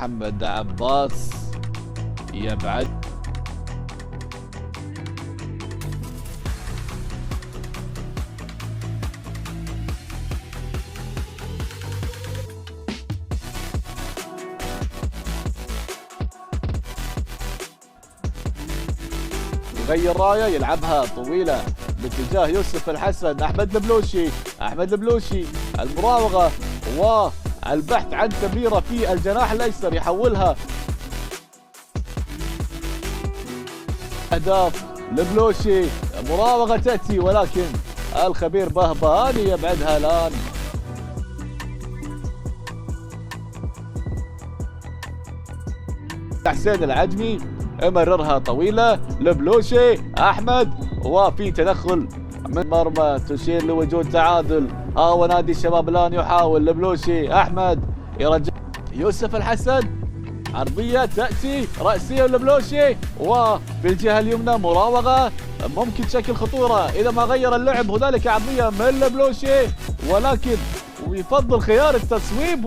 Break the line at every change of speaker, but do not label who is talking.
محمد عباس يبعد. يغير رايه، يلعبها طويله باتجاه يوسف الحسن. احمد البلوشي، احمد البلوشي المراوغه والبحث عن تمريره في الجناح الايسر، يحولها اهداف البلوشي. مراوغه تاتي ولكن الخبير بهبهاني يبعدها الان. حسين العجمي مررها طويله لبلوشي. احمد وفي تدخل من مرمى تشير لوجود تعادل. ونادي الشباب الان يحاول لبلوشي. احمد يرجع يوسف الحسن، عرضيه تاتي راسيه لبلوشي، وفي الجهه اليمنى مراوغه ممكن تشكل خطوره اذا ما غير اللعب. هنالك عرضيه من لبلوشي ولكن يفضل خيار التصويب